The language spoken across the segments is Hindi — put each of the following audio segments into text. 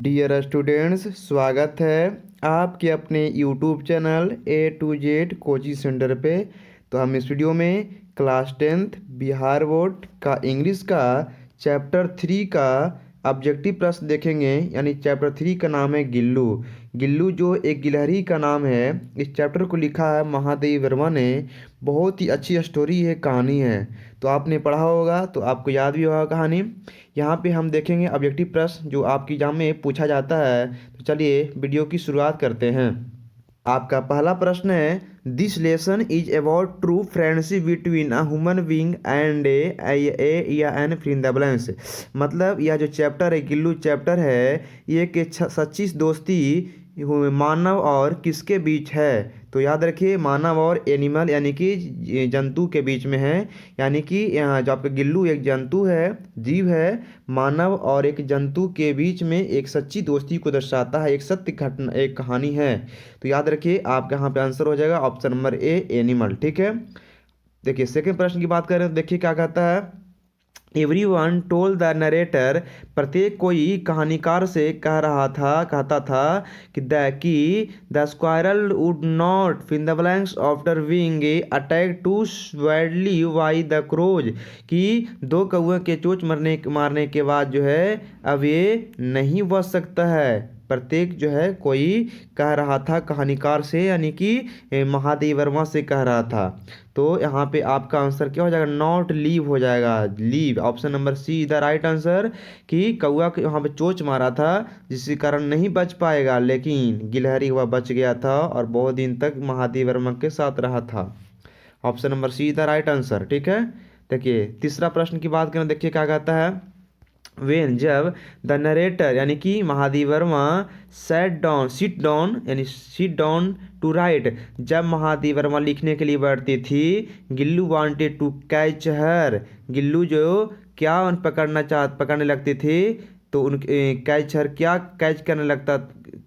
डियर स्टूडेंट्स, स्वागत है आपके अपने YouTube channel A to Z coaching centre पे। तो हम इस वीडियो में क्लास 10th बिहार बोर्ड का इंग्लिश का चैप्टर 3 का ऑब्जेक्टिव प्रश्न देखेंगे। यानी चैप्टर 3 का नाम है गिल्लू। गिल्लू जो एक गिलहरी का नाम है। इस चैप्टर को लिखा है महादेवी वर्मा ने। बहुत ही अच्छी स्टोरी है, कहानी है। तो आपने पढ़ा होगा तो आपको याद भी होगा कहानी। यहाँ पे हम देखेंगे ऑब्जेक्टिव प्रश्न जो आपकी एग्जाम में पूछा जाता है। तो चलिए वीडियो की शुरुआत करते हैं। आपका पहला प्रश्न है, this lesson is about true friendship between a human being and a या एन फ्रिंदाबलेंस। मतलब यह जो चैप्टर है, गिल्लू चैप्टर है, ये कि सच्ची दोस्ती मानव और किसके बीच है। तो याद रखिए, मानव और एनिमल यानी कि जंतु के बीच में है। यानी कि यहाँ जो आपका गिल्लू एक जंतु है, जीव है। मानव और एक जंतु के बीच में एक सच्ची दोस्ती को दर्शाता है, एक सत्य घटना, एक कहानी है। तो याद रखिए, आपका यहाँ पे आंसर हो जाएगा ऑप्शन नंबर ए, एनिमल। ठीक है। देखिए सेकंड प्रश्न की बात करें तो देखिए क्या कहता है। एवरीवन टोल्ड द नरेटर, प्रत्येक कोई कहानीकार से कहता था कि the squirrel would not fill the blanks after being attack two स्वेडली बाई द क्रोज। कि दो कौवे के चोंच मारने के बाद जो है अब ये नहीं बच सकता है। प्रत्येक जो है कोई कह रहा था कहानीकार से, यानी कि महादेवी वर्मा से कह रहा था। तो यहाँ पे आपका आंसर क्या हो जाएगा, नॉट लीव हो जाएगा, leave. Option number see the right answer. कि कौआ के यहाँ पे चोंच मारा था जिसके कारण नहीं बच पाएगा, लेकिन गिलहरी हुआ बच गया था और बहुत दिन तक महादेवी वर्मा के साथ रहा था। Option number see the right answer. ठीक है। देखिए तीसरा प्रश्न की बात करें, देखिए क्या कहता है। वेन जब द नरेटर यानी कि महादेवी वर्मा सिट डाउन यानी सिट डाउन टू राइट, जब महादेवी वर्मा लिखने के लिए बैठती थी, Gillu wanted to catch her. Gillu जो क्या पकड़ने लगती थी, तो उन कैच हर क्या कैच करने लगता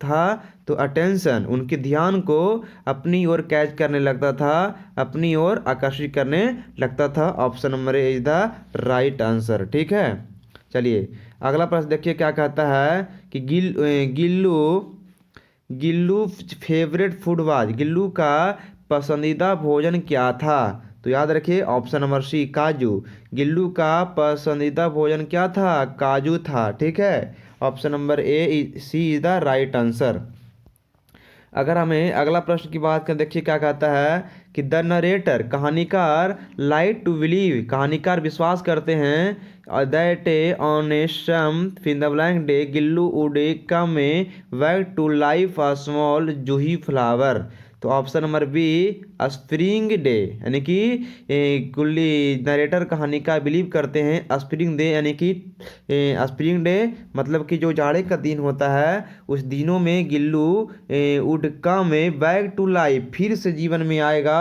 था, तो अटेंशन, उनके ध्यान को अपनी ओर कैच करने लगता था, अपनी ओर आकर्षित करने लगता था। Option number A is the right answer. ठीक है। चलिए अगला प्रश्न देखिए क्या कहता है कि Gillu favourite food was, Gillu का पसंदीदा भोजन क्या था। तो याद रखिए ऑप्शन नंबर सी काजू। गिल्लू का पसंदीदा भोजन क्या था, काजू था। ठीक है। Option number A C is the right answer. अगर हमें अगला प्रश्न की बात करें, देखिए क्या कहता है कि द नरेटर, कहानीकार, लाइक टू बिलीव, कहानीकार विश्वास करते हैं that on a some fin the blank day Gillu would come back to life a small juhi flower. तो option number B spring day, यानी कि कुल्ली नरेटर कहानी का बिलीव करते हैं स्प्रिंग डे, यानी कि स्प्रिंग डे मतलब कि जो जाड़े का दिन होता है, उस दिनों में Gillu would come back to life, फिर से जीवन में आएगा।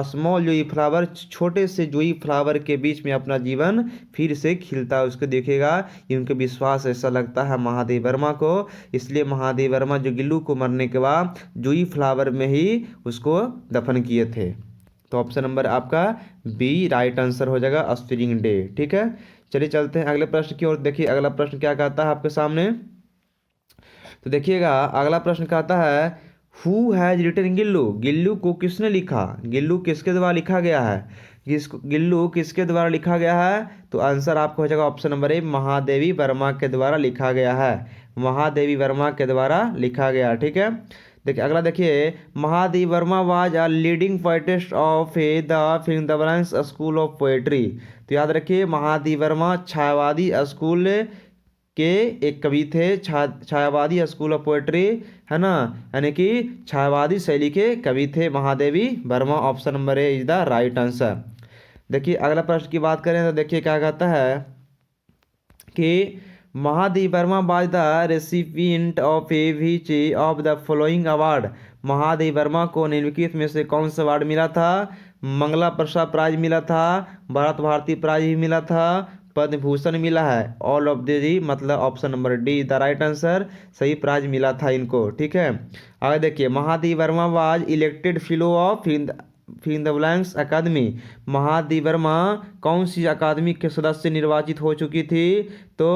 स्मॉल जूही फ्लावर, छोटे से जूही फ्लावर के बीच में अपना जीवन फिर से खिलता है, उसको देखेगा। ये उनके विश्वास ऐसा लगता है महादेवी वर्मा को, इसलिए महादेवी वर्मा जो गिल्लू को मरने के बाद जूही फ्लावर में ही उसको दफन किए थे। तो ऑप्शन नंबर आपका बी राइट आंसर हो जाएगा, स्प्रिंग डे। ठीक है। चलिए चलते हैं अगले प्रश्न की ओर। देखिए अगला प्रश्न क्या कहता है आपके सामने। तो देखिएगा अगला प्रश्न कहता है, who has written Gillu, Gillu को किसने लिखा। गिल्लू किसके द्वारा लिखा गया है, गिल्लू किसके द्वारा लिखा गया है। तो आंसर आपको हो जाएगा ऑप्शन नंबर ए, महादेवी वर्मा के द्वारा लिखा गया है। महादेवी वर्मा के द्वारा लिखा गया। ठीक है। देखिए अगला देखिए, Mahadevi Varma was a leading poetess of the fill in the blanks school of poetry. तो याद रखिए महादेवी वर्मा छायावादी स्कूल के एक कवि थे, छायावादी स्कूल ऑफ पोएट्री है ना, यानी कि छायावादी शैली के कवि थे Mahadevi Verma. Option number A is the right answer. देखिए अगला प्रश्न की बात करें तो देखिए क्या कहता है कि Mahadevi Varma was the recipient of A which of the following award. Mahadevi Verma को निम्नलिखित में से कौन सा अवार्ड मिला था। मंगला प्रसाद प्राइज मिला था, भारत भारती प्राइज भी मिला था, पद्म भूषण मिला है। ऑल ऑफ दी मतलब option number D the right answer, सही प्राइज मिला था इनको। ठीक है। आगे देखिए, Mahadevi Varma was elected fellow of फिर द ब्लैंक्स अकादमी। महादेवी वर्मा कौन सी अकादमी के सदस्य निर्वाचित हो चुकी थी। तो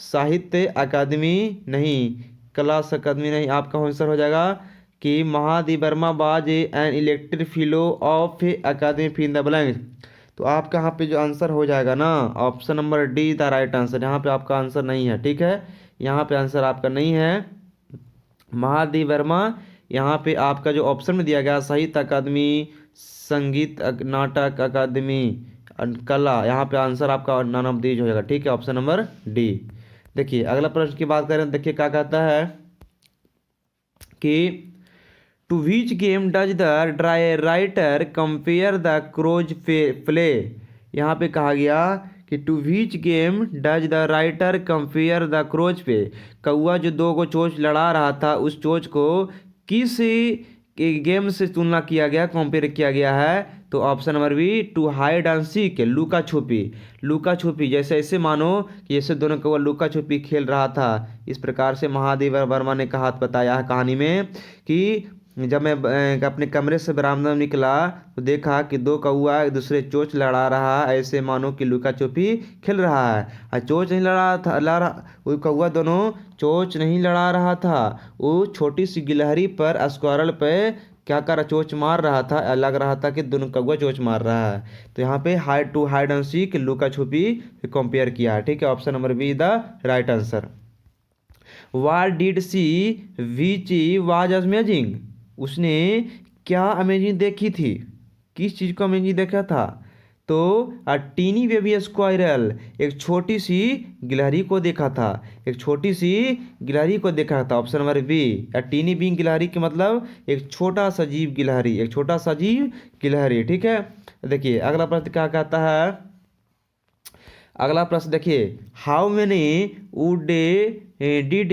साहित्य अकादमी नहीं, क्लास अकादमी नहीं, आपका आंसर हो जाएगा कि Mahadev Verma was an elected fellow of academy fill in the blank. तो आपका यहाँ पे जो आंसर हो जाएगा ना, option number D the right answer. यहाँ पे आपका आंसर नहीं है, ठीक है, यहाँ पे आंसर आपका नहीं है महादेव वर्मा। यहाँ पे आपका जो ऑप्शन में दिया गया साहित्य अकादमी, संगीत नाटक अकादमी, कला, यहाँ पे आंसर आपका नन ऑफ दीज हो जाएगा, ठीक है, ऑप्शन नंबर डी। देखिए अगला प्रश्न की बात करें, देखिए क्या कहता है कि to which game does the writer compare the crows play. यहाँ पे कहा गया कि to which game does the writer compare the crows पे, कौआ जो दो को चोच लड़ा रहा था उस चोच को किस गेम से तुलना किया गया, कंपेयर किया गया है। तो option number B to hide and seek, लुका छुपी। लुका छुपी जैसे ऐसे मानो कि जैसे दोनों कौआ लुका छुपी खेल रहा था, इस प्रकार से महादेव वर्मा ने कहा बताया है कहानी में कि जब मैं अपने कमरे से बरामदा में निकला तो देखा कि दो कौआ एक दूसरे चोंच लड़ा रहा है, ऐसे मानो कि लुका छुपी खेल रहा है। और चोंच नहीं लड़ा था, वो कौआ दोनों चोंच नहीं लड़ा रहा था, वो छोटी सी गिलहरी पर स्क्वारल पे क्या कर रहा, चोंच मार रहा था, लग रहा था कि दोनों कौआ चोंच मार रहा है। तो यहाँ पे हाइड एंड सीक लुका छुपी कंपेयर किया है, ठीक है, option number B the right answer. What did she which was amazing, उसने क्या अमेजिंग देखी थी, किस चीज़ को अमेजिंग देखा था। तो अ टीनी बेबी स्क्वायरल, एक छोटी सी गिलहरी को देखा था, एक छोटी सी गिलहरी को देखा था, ऑप्शन नंबर बी। अ टीनी बीइंग गिलहरी के मतलब एक छोटा सा जीव गिलहरी, एक छोटा सा जीव गिलहरी, ठीक है। देखिए अगला प्रश्न क्या कहता है, अगला प्रश्न देखिए, how many would did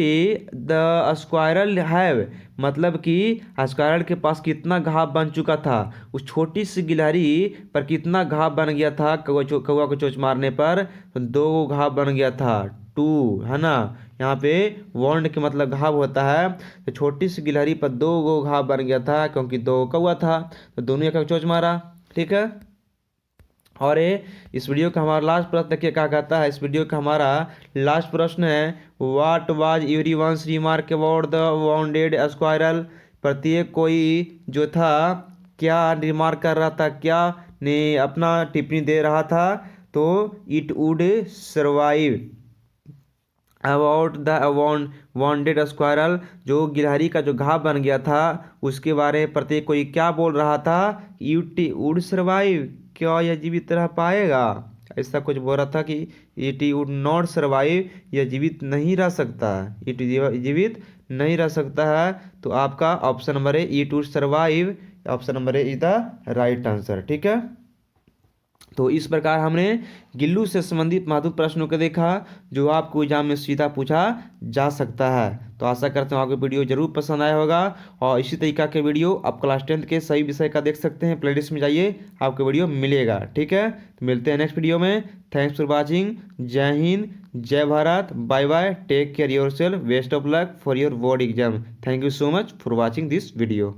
the squirrel have, मतलब कि स्क्वायरल के पास कितना घाव बन चुका था, उस छोटी सी गिलहरी पर कितना घाव बन गया था कौवा को चोंच मारने पर, तो दो घाव बन गया था, टू, है ना। यहाँ पे वॉन्ड के मतलब घाव होता है, तो छोटी सी गिलहरी पर दो गो घाव बन गया था क्योंकि दो कौवा था, तो दोनों एक चोंच मारा, ठीक है। और इस वीडियो का हमारा लास्ट प्रश्न देखिए क्या कहता है, इस वीडियो का हमारा लास्ट प्रश्न है, what was everyone's remark about the bounded squirrel. प्रत्येक कोई जो था क्या रिमार्क कर रहा था, क्या ने अपना टिप्पणी दे रहा था, तो it would survive about the bounded squirrel, जो गिलहरी का जो घाव बन गया था उसके बारे में प्रत्येक कोई क्या बोल रहा था, इट वुड सर्वाइव, क्या यह जीवित रह पाएगा, ऐसा कुछ बोल रहा था कि इट वुड नॉट सर्वाइव, यह जीवित नहीं रह सकता है, इट जीवित नहीं रह सकता है। तो आपका ऑप्शन नंबर है it would survive, option number है इज द राइट आंसर, ठीक है। तो इस प्रकार हमने गिल्लू से संबंधित महत्वपूर्ण प्रश्नों को देखा जो आपको एग्जाम में सीधा पूछा जा सकता है। तो आशा करते हैं आपको वीडियो जरूर पसंद आया होगा, और इसी तरीका के वीडियो आप क्लास 10 के सही विषय का देख सकते हैं, प्लेलिस्ट में जाइए आपको वीडियो मिलेगा, ठीक है। तो मिलते हैं नेक्स्ट वीडियो में, थैंक्स फॉर वॉचिंग, जय हिंद, जय Bharat, bye bye, take care yourself, best of luck for your board exam, thank you so much for watching this video.